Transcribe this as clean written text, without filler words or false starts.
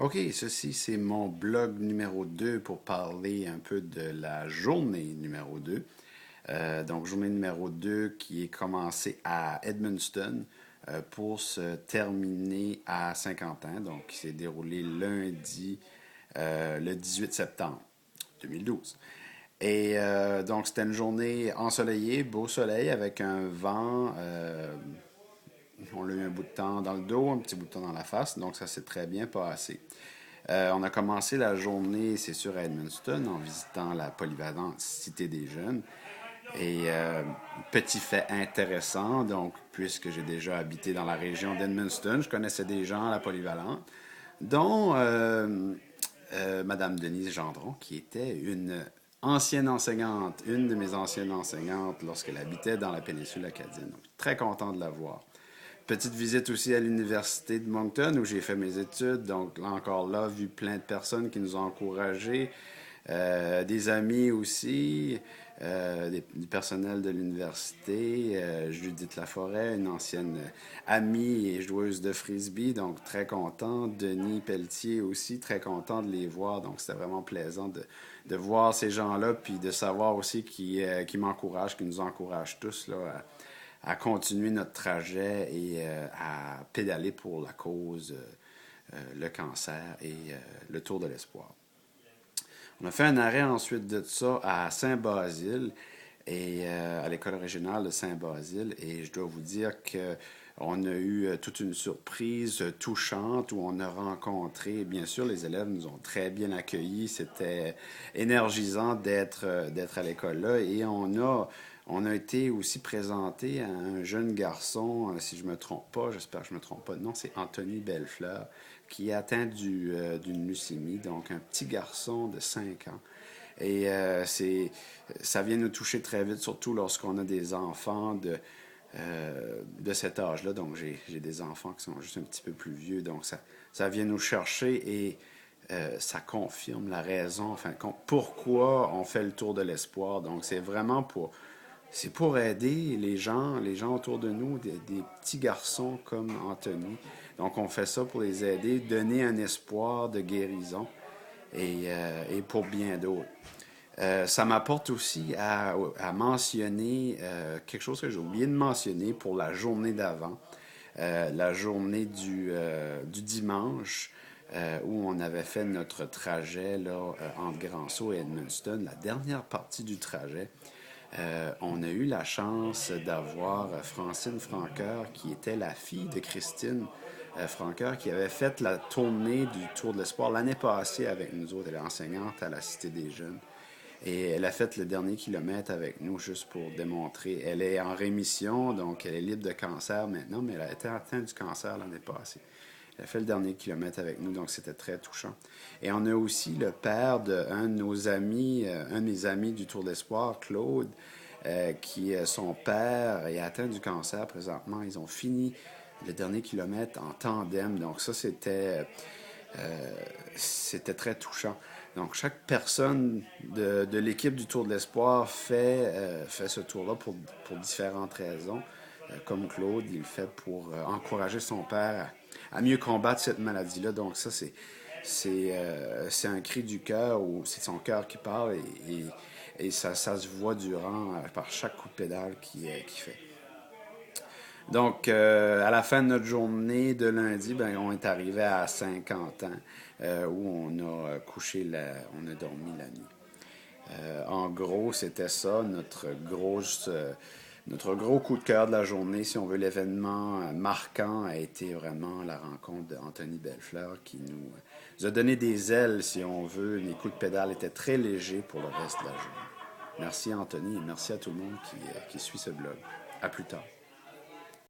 OK, ceci c'est mon blog numéro 2 pour parler un peu de la journée numéro 2. Donc, journée numéro 2 qui est commencée à Edmundston pour se terminer à Saint-Quentin. Donc, qui s'est déroulé lundi, le 18 septembre 2012. Et donc, c'était une journée ensoleillée, beau soleil, avec un vent. On a eu un bout de temps dans le dos, un petit bout de temps dans la face, donc ça s'est très bien passé. On a commencé la journée, c'est sûr, à Edmundston, en visitant la polyvalente Cité des Jeunes. Et petit fait intéressant, donc, puisque j'ai déjà habité dans la région d'Edmundston, je connaissais des gens à la polyvalente, dont Madame Denise Gendron, qui était une ancienne enseignante, une de mes anciennes enseignantes lorsqu'elle habitait dans la péninsule acadienne. Donc, très content de la voir. Petite visite aussi à l'université de Moncton où j'ai fait mes études. Donc là encore là, vu plein de personnes qui nous ont encouragés, des amis aussi, du personnel de l'université, Judith Laforêt, une ancienne amie et joueuse de frisbee, donc très content. Denis Pelletier aussi, très content de les voir. Donc c'était vraiment plaisant de voir ces gens-là, puis de savoir aussi qu'ils m'encouragent, qu'ils nous encouragent tous là, à continuer notre trajet et à pédaler pour la cause, le cancer et le Tour de l'Espoir. On a fait un arrêt ensuite de ça à Saint-Basile et à l'école régionale de Saint-Basile. Et je dois vous dire que on a eu toute une surprise touchante où on a rencontré, bien sûr, les élèves nous ont très bien accueillis. C'était énergisant d'être à l'école là et on a été aussi présenté à un jeune garçon, si je me trompe pas, j'espère que je me trompe pas, non, c'est Anthony Bellefleur, qui est atteint d'une leucémie, donc un petit garçon de 5 ans. Et ça vient nous toucher très vite, surtout lorsqu'on a des enfants de cet âge-là. Donc j'ai des enfants qui sont juste un petit peu plus vieux, donc ça vient nous chercher et ça confirme la raison, enfin, pourquoi on fait le tour de l'espoir. Donc c'est pour aider les gens autour de nous, des petits garçons comme Anthony. Donc, on fait ça pour les aider, donner un espoir de guérison et pour bien d'autres. Ça m'apporte aussi à mentionner quelque chose que j'ai oublié de mentionner pour la journée d'avant, la journée du dimanche, où on avait fait notre trajet là, entre Grand-Sault et Edmundston, la dernière partie du trajet. On a eu la chance d'avoir Francine Franqueur, qui était la fille de Christine Franqueur, qui avait fait la tournée du Tour de l'Espoir l'année passée avec nous autres. Elle est enseignante à la Cité des Jeunes. Et elle a fait le dernier kilomètre avec nous juste pour démontrer. Elle est en rémission, donc elle est libre de cancer maintenant, mais elle a été atteinte du cancer l'année passée. Elle a fait le dernier kilomètre avec nous, donc c'était très touchant. Et on a aussi le père d'un de nos amis, un de mes amis du Tour d'Espoir, Claude, qui, son père, est atteint du cancer présentement. Ils ont fini le dernier kilomètre en tandem, donc ça, c'était très touchant. Donc, chaque personne de l'équipe du Tour de l'Espoir fait ce tour-là pour différentes raisons. Comme Claude, il le fait pour encourager son père à mieux combattre cette maladie-là. Donc, ça, c'est un cri du cœur, ou c'est son cœur qui parle, et ça se voit par chaque coup de pédale qu'il fait. Donc, à la fin de notre journée de lundi, ben, on est arrivé à Saint-Quentin, où on a on a dormi la nuit. En gros, c'était ça, notre gros coup de cœur de la journée. Si on veut, l'événement marquant a été vraiment la rencontre d'Anthony Bellefleur qui nous a donné des ailes, si on veut. Les coups de pédale étaient très légers pour le reste de la journée. Merci Anthony et merci à tout le monde qui suit ce blog. À plus tard.